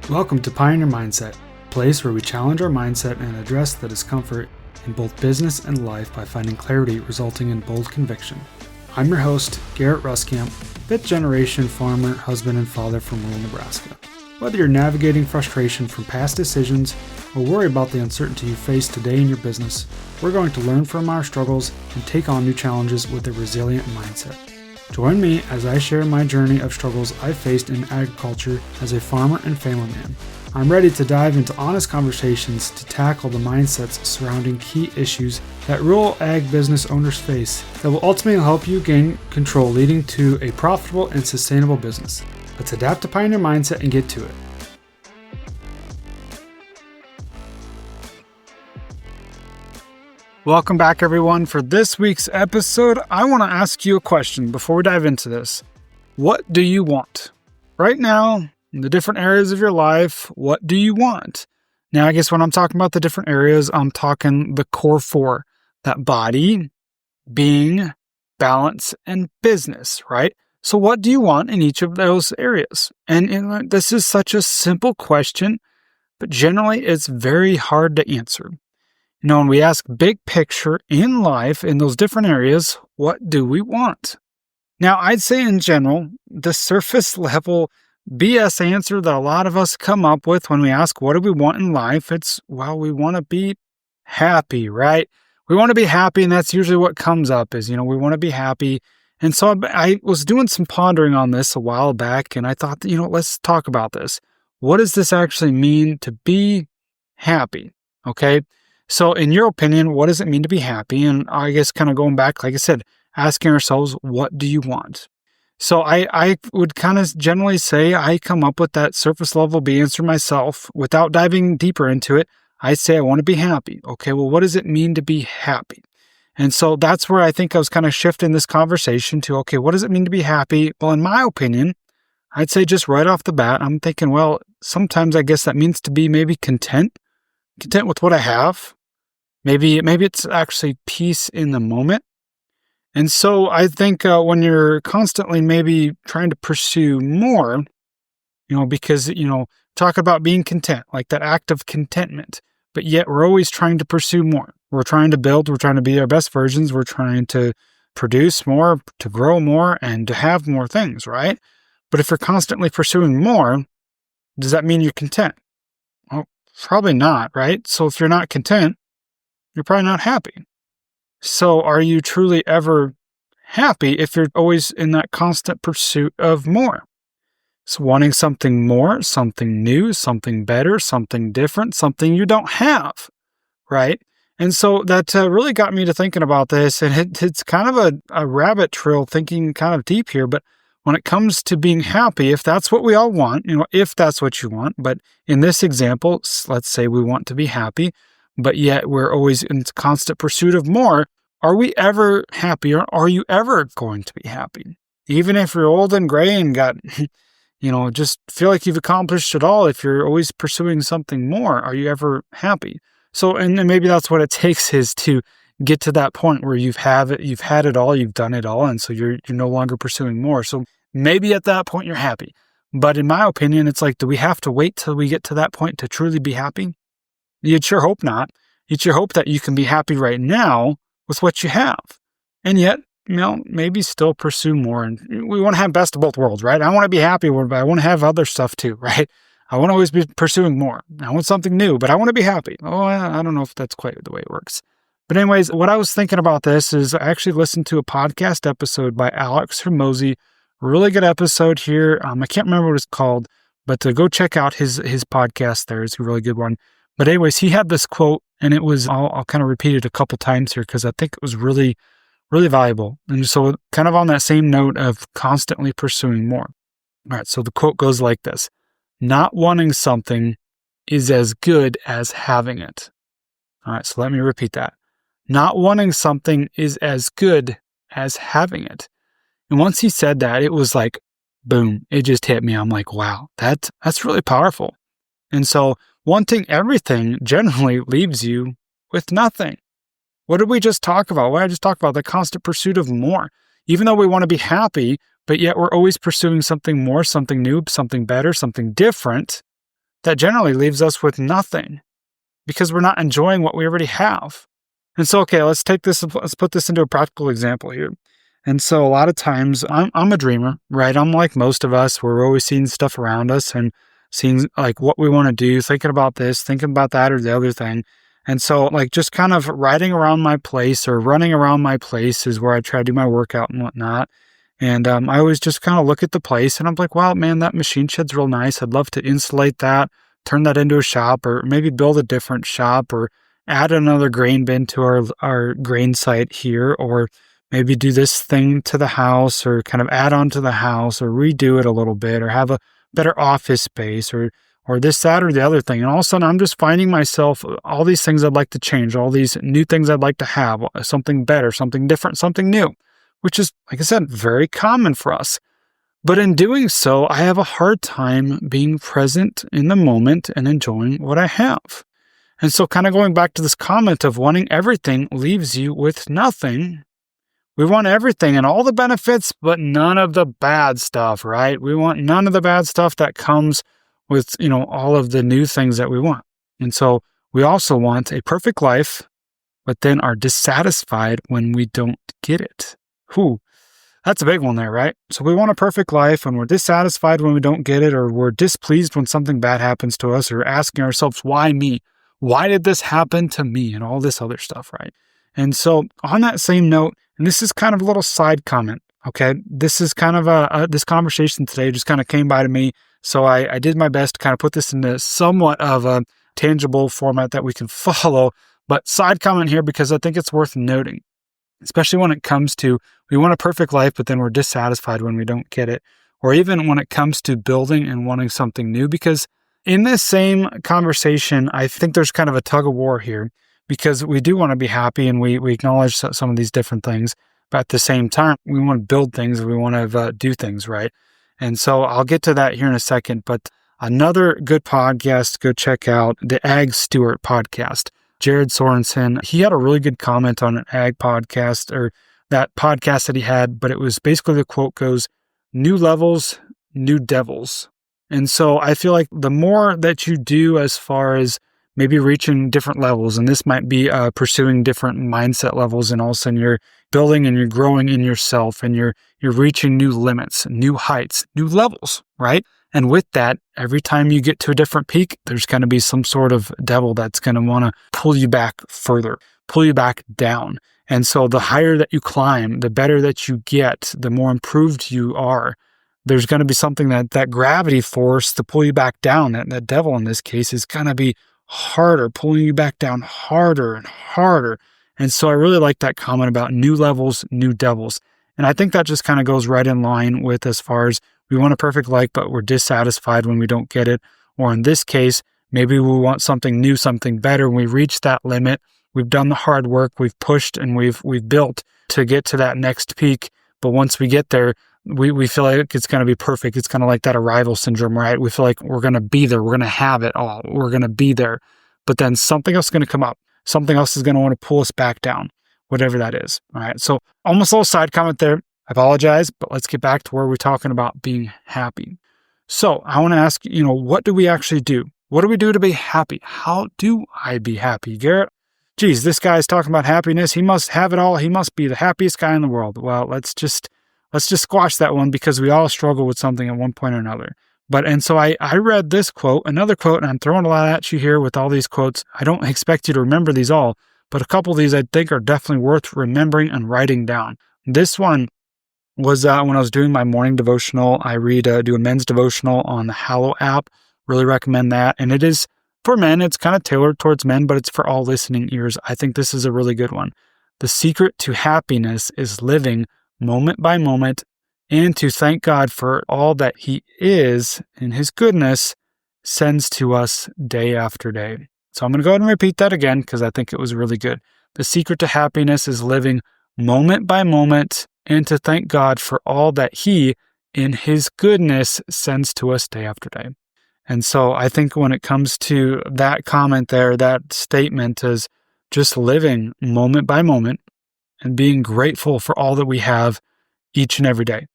Welcome to Pioneer Mindset, a place where we challenge our mindset and address the discomfort in both business and life by finding clarity resulting in bold conviction. I'm your host, Garrett Ruskamp, fifth generation farmer, husband, and father from rural Nebraska. Whether you're navigating frustration from past decisions or worry about the uncertainty you face today in your business, we're going to learn from our struggles and take on new challenges with a resilient mindset. Join me as I share my journey of struggles I faced in agriculture as a farmer and family man. I'm ready to dive into honest conversations to tackle the mindsets surrounding key issues that rural ag business owners face that will ultimately help you gain control, leading to a profitable and sustainable business. Let's adapt to Pioneer Mindset and get to it. Welcome back, everyone. For this week's episode, I want to ask you a question before we dive into this. What do you want? Right now, in the different areas of your life, what do you want? Now, I guess when I'm talking about the different areas, I'm talking the core four, that body, being, balance, and business, right? So what do you want in each of those areas? And this is such a simple question, but generally it's very hard to answer. You know, when we ask big picture in life in those different areas, what do we want? Now, I'd say in general, the surface level BS answer that a lot of us come up with when we ask what do we want in life, it's, well, we want to be happy, right? We want to be happy, and that's usually what comes up is, we want to be happy. And so I was doing some pondering on this a while back, and I thought, let's talk about this. What does this actually mean to be happy? Okay. So in your opinion, what does it mean to be happy? And I guess kind of going back, like I said, asking ourselves, what do you want? So I would kind of generally say I come up with that surface level B answer myself without diving deeper into it. I say I want to be happy. Okay, well, what does it mean to be happy? And so that's where I think I was kind of shifting this conversation to, okay, what does it mean to be happy? Well, in my opinion, I'd say just right off the bat, I'm thinking, well, sometimes I guess that means to be maybe content with what I have. Maybe it's actually peace in the moment. And so I think when you're constantly maybe trying to pursue more, because, talk about being content, like that act of contentment, but yet we're always trying to pursue more. We're trying to build, we're trying to be our best versions, we're trying to produce more, to grow more, and to have more things, right? But if you're constantly pursuing more, does that mean you're content? Well, probably not, right? So if you're not content, you're probably not happy. So are you truly ever happy if you're always in that constant pursuit of more? So wanting something more, something new, something better, something different, something you don't have, right? And so that really got me to thinking about this, and it's kind of a rabbit trail thinking kind of deep here, but when it comes to being happy, if that's what we all want, if that's what you want, but in this example, let's say we want to be happy, but yet we're always in constant pursuit of more, are we ever happy, or are you ever going to be happy? Even if you're old and gray and got, just feel like you've accomplished it all, if you're always pursuing something more, are you ever happy? So, and maybe that's what it takes is to get to that point where you've had it all, you've done it all, and so you're no longer pursuing more. So maybe at that point you're happy. But in my opinion, it's like, do we have to wait till we get to that point to truly be happy? You'd sure hope not. You'd sure hope that you can be happy right now with what you have. And yet, maybe still pursue more. And we want to have best of both worlds, right? I want to be happy, but I want to have other stuff too, right? I want to always be pursuing more. I want something new, but I want to be happy. Oh, I don't know if that's quite the way it works. But anyways, what I was thinking about this is I actually listened to a podcast episode by Alex Hermosi. Really good episode here. I can't remember what it's called, but to go check out his podcast there. It's a really good one. But anyways, he had this quote, and it was, I'll kind of repeat it a couple times here because I think it was really, really valuable. And so kind of on that same note of constantly pursuing more. All right, so the quote goes like this: not wanting something is as good as having it. All right, so let me repeat that. Not wanting something is as good as having it. And once he said that, it was like, boom, it just hit me. I'm like, wow, that's really powerful. And so wanting everything generally leaves you with nothing. What did we just talk about? What did I just talk about? The constant pursuit of more. Even though we want to be happy, but yet we're always pursuing something more, something new, something better, something different. that generally leaves us with nothing because we're not enjoying what we already have. And so, okay, let's put this into a practical example here. And so a lot of times I'm a dreamer, right? I'm like most of us, where we're always seeing stuff around us and seeing like what we want to do, thinking about this, thinking about that or the other thing. And so like just kind of riding around my place or running around my place is where I try to do my workout and whatnot. And I always just kind of look at the place and I'm like, wow, man, that machine shed's real nice. I'd love to insulate that, turn that into a shop, or maybe build a different shop, or add another grain bin to our grain site here, or maybe do this thing to the house, or kind of add on to the house, or redo it a little bit, or have a better office space, or this, that, or the other thing. And all of a sudden I'm just finding myself all these things I'd like to change, all these new things I'd like to have, something better, something different, something new, which is, like I said, very common for us. But in doing so, I have a hard time being present in the moment and enjoying what I have. And so kind of going back to this comment of wanting everything leaves you with nothing. We want everything and all the benefits, but none of the bad stuff, right? We want none of the bad stuff that comes with, all of the new things that we want. And so we also want a perfect life, but then are dissatisfied when we don't get it. That's a big one there, right? So we want a perfect life and we're dissatisfied when we don't get it, or we're displeased when something bad happens to us, or asking ourselves, why me? Why did this happen to me? And all this other stuff, right? And so on that same note, and this is kind of a little side comment, okay? This is kind of this conversation today just kind of came by to me. So I did my best to kind of put this into somewhat of a tangible format that we can follow. But side comment here, because I think it's worth noting, especially when it comes to, we want a perfect life, but then we're dissatisfied when we don't get it. Or even when it comes to building and wanting something new, because in this same conversation, I think there's kind of a tug of war here, because we do want to be happy and we acknowledge some of these different things, but at the same time, we want to build things, we want to do things, right? And so I'll get to that here in a second, but another good podcast, go check out the Ag Stewart podcast. Jared Sorensen, he had a really good comment on an ag podcast, or that podcast that he had, but it was basically, the quote goes, "New levels, new devils." And so I feel like the more that you do as far as maybe reaching different levels, and this might be pursuing different mindset levels, and all of a sudden you're building and you're growing in yourself and you're reaching new limits, new heights, new levels, right? And with that, every time you get to a different peak, there's going to be some sort of devil that's going to want to pull you back further, pull you back down. And so the higher that you climb, the better that you get, the more improved you are. There's going to be something that gravity force to pull you back down. That devil in this case is going to be harder, pulling you back down harder and harder. And so I really like that comment about new levels, new devils. And I think that just kind of goes right in line with, as far as we want a perfect life, but we're dissatisfied when we don't get it. Or in this case, maybe we want something new, something better. When we reach that limit, we've done the hard work, we've pushed and we've built to get to that next peak. But once we get there, we feel like it's going to be perfect. It's kind of like that arrival syndrome, right? We feel like we're going to be there. We're going to have it all. We're going to be there. But then something else is going to come up. Something else is going to want to pull us back down, whatever that is. All right. So almost a little side comment there. I apologize, but let's get back to where we're talking about being happy. So I want to ask, what do we actually do? What do we do to be happy? How do I be happy, Garrett? Geez, this guy's talking about happiness. He must have it all. He must be the happiest guy in the world. Well, let's just squash that one, because we all struggle with something at one point or another. And so I read this quote, another quote, and I'm throwing a lot at you here with all these quotes. I don't expect you to remember these all, but a couple of these I think are definitely worth remembering and writing down. This one was when I was doing my morning devotional. I do a men's devotional on the Hallow app. Really recommend that. And it is for men. It's kind of tailored towards men, but it's for all listening ears. I think this is a really good one. The secret to happiness is living moment by moment, and to thank God for all that He is and His goodness sends to us day after day. So I'm going to go ahead and repeat that again, because I think it was really good. The secret to happiness is living moment by moment, and to thank God for all that He, in His goodness, sends to us day after day. And so I think when it comes to that comment there, that statement is just living moment by moment and being grateful for all that we have each and every day.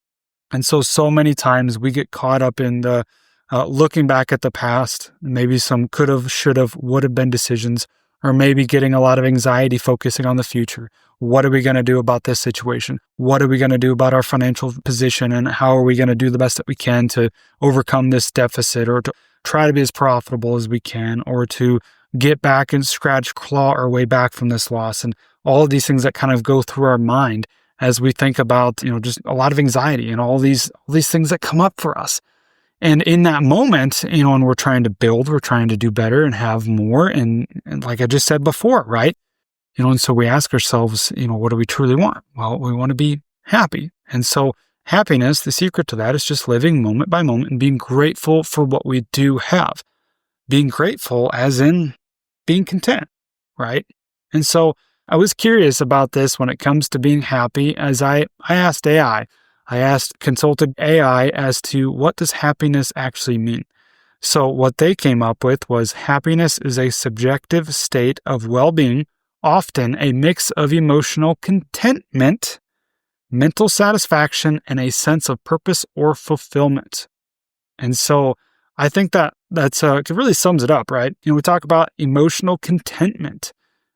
And so many times we get caught up in the looking back at the past, maybe some could have, should have, would have been decisions, or maybe getting a lot of anxiety focusing on the future. What are we going to do about this situation? What are we going to do about our financial position? And how are we going to do the best that we can to overcome this deficit, or to try to be as profitable as we can, or to get back and claw our way back from this loss? And all of these things that kind of go through our mind as we think about, just a lot of anxiety and all these things that come up for us. And in that moment, when we're trying to build, we're trying to do better and have more. And like I just said before, right? And so we ask ourselves, what do we truly want? Well, we want to be happy. And so happiness, the secret to that is just living moment by moment and being grateful for what we do have. Being grateful as in being content, right? And so I was curious about this when it comes to being happy, as I asked AI. Consulted AI as to what does happiness actually mean. So what they came up with was happiness is a subjective state of well-being, often a mix of emotional contentment, mental satisfaction, and a sense of purpose or fulfillment. And so I think that's it really sums it up, right? We talk about emotional contentment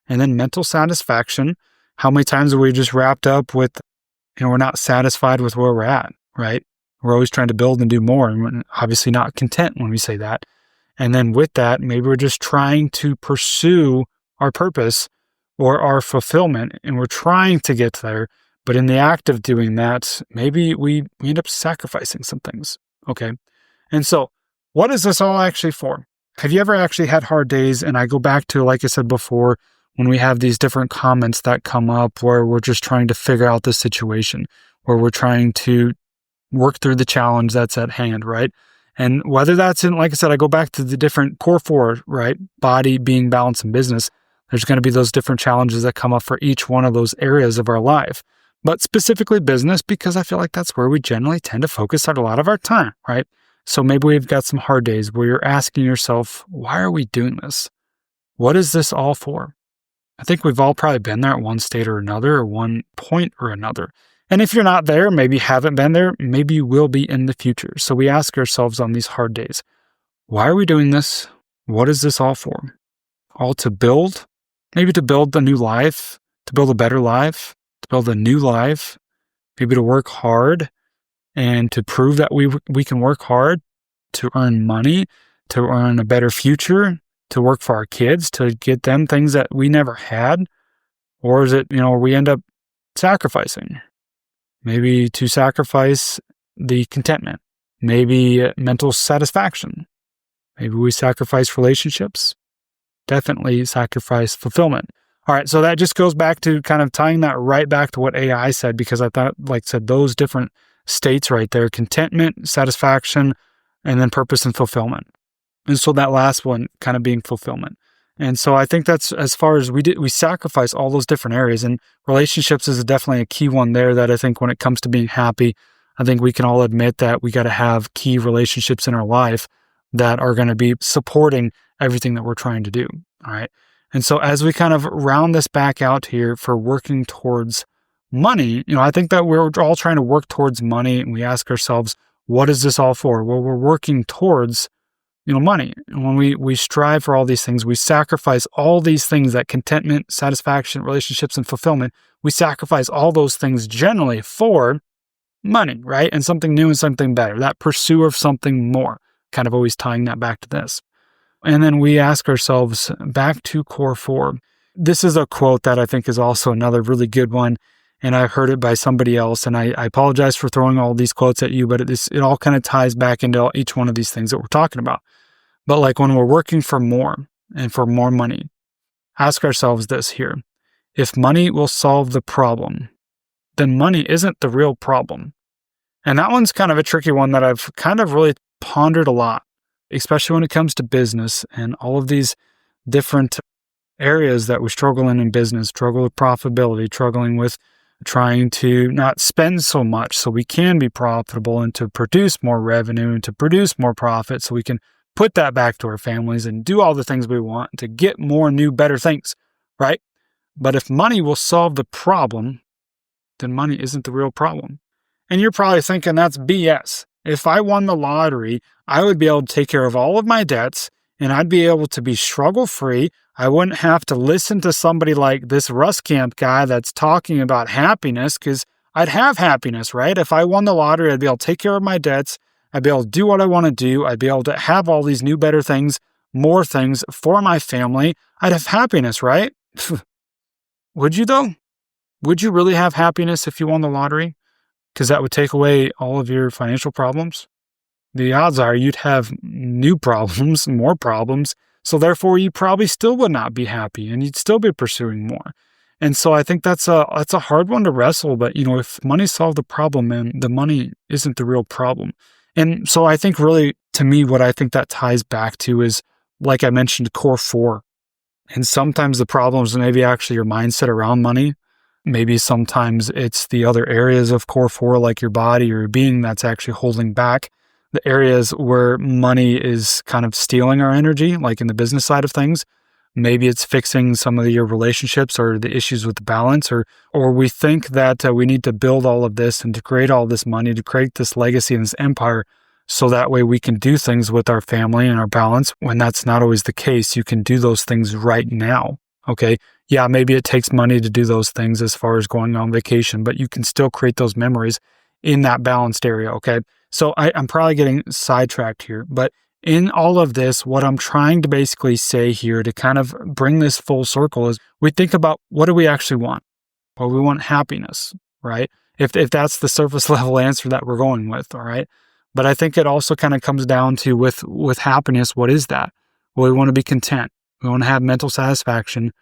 and then mental satisfaction. How many times are we just wrapped up with we're not satisfied with where we're at, right? We're always trying to build and do more, and we're obviously not content when we say that. And then with that, maybe we're just trying to pursue our purpose or our fulfillment, and we're trying to get there. But in the act of doing that, maybe we end up sacrificing some things, okay? And so what is this all actually for? Have you ever actually had hard days? And I go back to, like I said before, when we have these different comments that come up where we're just trying to figure out the situation, where we're trying to work through the challenge that's at hand, right? And whether that's in, like I said, I go back to the different core four, right? Body, being, balance, and business. There's going to be those different challenges that come up for each one of those areas of our life. But specifically business, because I feel like that's where we generally tend to focus a lot of our time, right? So maybe we've got some hard days where you're asking yourself, why are we doing this? What is this all for? I think we've all probably been there at one state or another, or one point or another. And if you're not there, maybe you haven't been there, maybe you will be in the future. So we ask ourselves on these hard days, why are we doing this? What is this all for? All to build, maybe to build a new life, to build a better life, to build a new life, maybe to work hard and to prove that we can work hard, to earn money, to earn a better future, to work for our kids, to get them things that we never had? Or is it, we end up sacrificing? Maybe to sacrifice the contentment, maybe mental satisfaction. Maybe we sacrifice relationships, definitely sacrifice fulfillment. All right, so that just goes back to kind of tying that right back to what AI said, because I thought, like I said, those different states right there, contentment, satisfaction, and then purpose and fulfillment. And so that last one kind of being fulfillment. And so I think that's as far as we sacrifice all those different areas, and relationships is definitely a key one there that I think when it comes to being happy, I think we can all admit that we got to have key relationships in our life that are going to be supporting everything that we're trying to do. All right. And so as we kind of round this back out here for working towards money, I think that we're all trying to work towards money, and we ask ourselves, what is this all for? Well, we're working towards money. And when we strive for all these things, we sacrifice all these things, that contentment, satisfaction, relationships, and fulfillment. We sacrifice all those things generally for money, right? And something new and something better, that pursuit of something more, kind of always tying that back to this. And then we ask ourselves back to core four. This is a quote that I think is also another really good one. And I heard it by somebody else. And I apologize for throwing all these quotes at you, but it all kind of ties back into each one of these things that we're talking about. But like when we're working for more and for more money, ask ourselves this here. If money will solve the problem, then money isn't the real problem. And that one's kind of a tricky one that I've kind of really pondered a lot, especially when it comes to business and all of these different areas that we struggle in business, struggle with profitability, struggling with trying to not spend so much so we can be profitable and to produce more revenue and to produce more profit so we can put that back to our families and do all the things we want to get more new, better things, right? But if money will solve the problem, then money isn't the real problem. And you're probably thinking that's BS. If I won the lottery, I would be able to take care of all of my debts and I'd be able to be struggle-free. I wouldn't have to listen to somebody like this Camp guy that's talking about happiness, because I'd have happiness, right? If I won the lottery, I'd be able to take care of my debts. I'd be able to do what I want to do. I'd be able to have all these new, better things, more things for my family. I'd have happiness, right? Would you though? Would you really have happiness if you won the lottery? Because that would take away all of your financial problems. The odds are you'd have new problems, more problems. So therefore, you probably still would not be happy and you'd still be pursuing more. And so I think that's a hard one to wrestle. But, if money solved the problem, man, the money isn't the real problem. And so I think really, to me, what I think that ties back to is, like I mentioned, core 4. And sometimes the problems maybe actually your mindset around money. Maybe sometimes it's the other areas of core 4, like your body or your being, that's actually holding back. The areas where money is kind of stealing our energy, like in the business side of things. Maybe it's fixing some of your relationships or the issues with the balance, or we think that we need to build all of this and to create all this money, to create this legacy and this empire, so that way we can do things with our family and our balance, when that's not always the case. You can do those things right now, okay? Yeah, maybe it takes money to do those things as far as going on vacation, but you can still create those memories in that balanced area, okay? So I'm probably getting sidetracked here, but in all of this, what I'm trying to basically say here to kind of bring this full circle is, we think about, what do we actually want? Well, we want happiness, right? If that's the surface level answer that we're going with, all right? But I think it also kind of comes down to, with happiness, what is that? Well, we want to be content. We want to have mental satisfaction.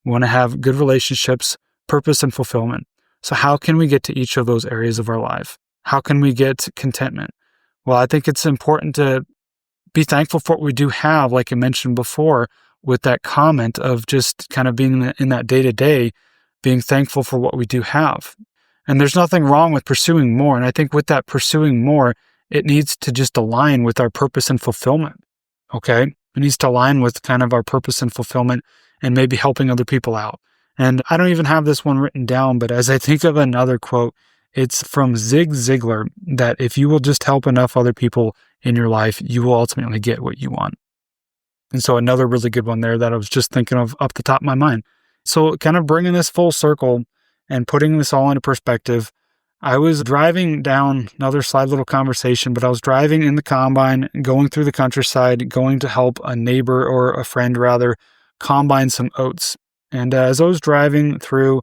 We want to have good relationships, purpose, and fulfillment. So how can we get to each of those areas of our life? How can we get contentment? Well, I think it's important to be thankful for what we do have, like I mentioned before, with that comment of just kind of being in that day-to-day, being thankful for what we do have. And there's nothing wrong with pursuing more. And I think with that pursuing more, it needs to just align with our purpose and fulfillment, okay? It needs to align with kind of our purpose and fulfillment, and maybe helping other people out. And I don't even have this one written down, but as I think of another quote, it's from Zig Ziglar, that if you will just help enough other people in your life, you will ultimately get what you want. And so another really good one there that I was just thinking of up the top of my mind. So kind of bringing this full circle and putting this all into perspective, I was driving down, another side little conversation, but I was driving in the combine, going through the countryside, going to help a neighbor, or a friend rather, combine some oats. And as I was driving through,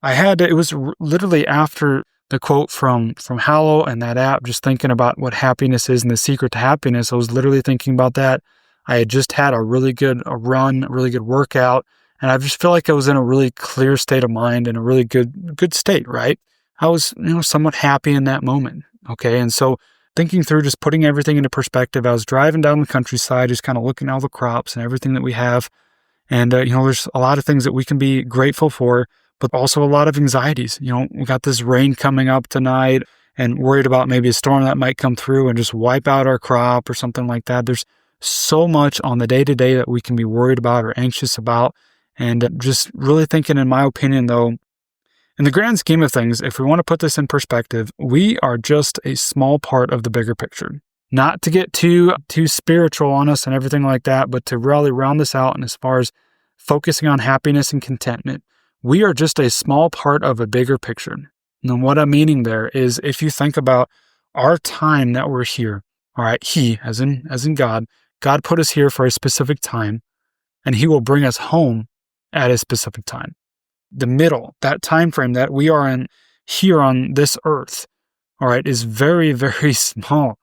it was literally after the quote from Hallow and that app, just thinking about what happiness is and the secret to happiness. I was literally thinking about that. I had just had a really good run, a really good workout, and I just feel like I was in a really clear state of mind and a really good state, right? I was, somewhat happy in that moment, okay? And so thinking through, just putting everything into perspective, I was driving down the countryside, just kind of looking at all the crops and everything that we have. And, there's a lot of things that we can be grateful for, but also a lot of anxieties. We got this rain coming up tonight, and worried about maybe a storm that might come through and just wipe out our crop or something like that. There's so much on the day-to-day that we can be worried about or anxious about. And just really thinking, in my opinion, though, in the grand scheme of things, if we want to put this in perspective, we are just a small part of the bigger picture. Not to get too spiritual on us and everything like that, but to really round this out, and as far as focusing on happiness and contentment, we are just a small part of a bigger picture. And what I'm meaning there is, if you think about our time that we're here, all right, He, as in God put us here for a specific time, and He will bring us home at a specific time. The middle, that time frame that we are in here on this earth, all right, is very, very small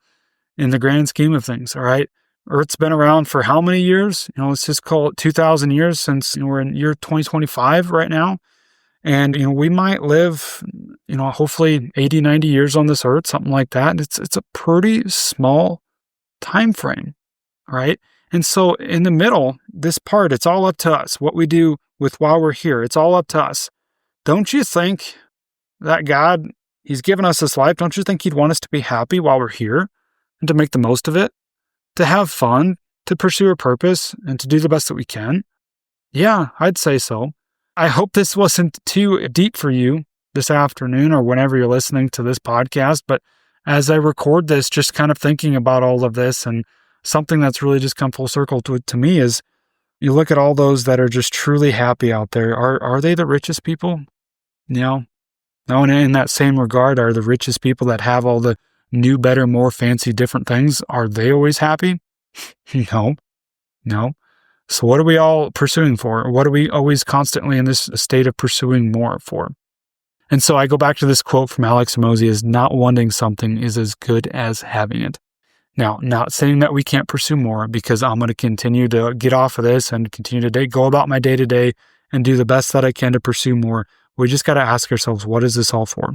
in the grand scheme of things, all right? Earth's been around for how many years? Let's just call it 2,000 years, since we're in year 2025 right now. And, we might live, hopefully 80, 90 years on this earth, something like that. It's a pretty small time frame, all right? And so in the middle, this part, it's all up to us. What we do with while we're here, it's all up to us. Don't you think that God, He's given us this life, don't you think He'd want us to be happy while we're here and to make the most of it? To have fun, to pursue a purpose, and to do the best that we can? Yeah, I'd say so. I hope this wasn't too deep for you this afternoon or whenever you're listening to this podcast, but as I record this, just kind of thinking about all of this, and something that's really just come full circle to me is you look at all those that are just truly happy out there. Are they the richest people? No. No, and in that same regard, are the richest people that have all the new, better, more fancy, different things, are they always happy? No. No. So what are we all pursuing for? What are we always constantly in this state of pursuing more for? And so I go back to this quote from Alex Hormozi: is not wanting something is as good as having it. Now, not saying that we can't pursue more, because I'm going to continue to get off of this and continue to go about my day to day and do the best that I can to pursue more. We just got to ask ourselves, what is this all for?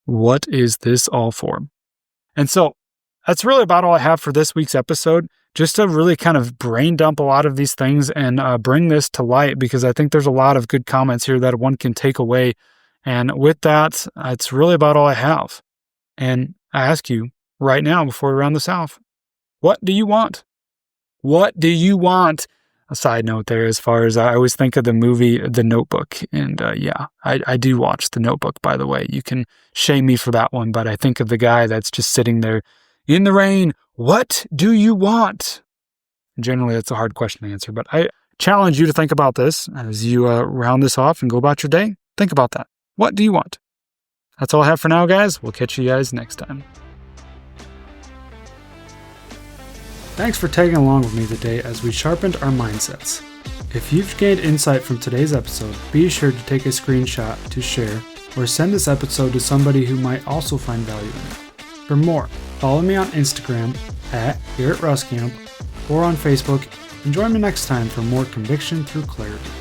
What is this all for? And so that's really about all I have for this week's episode, just to really kind of brain dump a lot of these things and bring this to light, because I think there's a lot of good comments here that one can take away. And with that, it's really about all I have. And I ask you right now, before we round this off, what do you want? What do you want? A side note there, as far as I always think of the movie The Notebook. And I do watch The Notebook, by the way. You can shame me for that one, but I think of the guy that's just sitting there in the rain. What do you want? Generally, that's a hard question to answer, but I challenge you to think about this as you round this off and go about your day. Think about that. What do you want? That's all I have for now, guys. We'll catch you guys next time. Thanks for tagging along with me today as we sharpened our mindsets. If you've gained insight from today's episode, be sure to take a screenshot to share or send this episode to somebody who might also find value in it. For more, follow me on Instagram at Garrett Ruskamp or on Facebook, and join me next time for more conviction through clarity.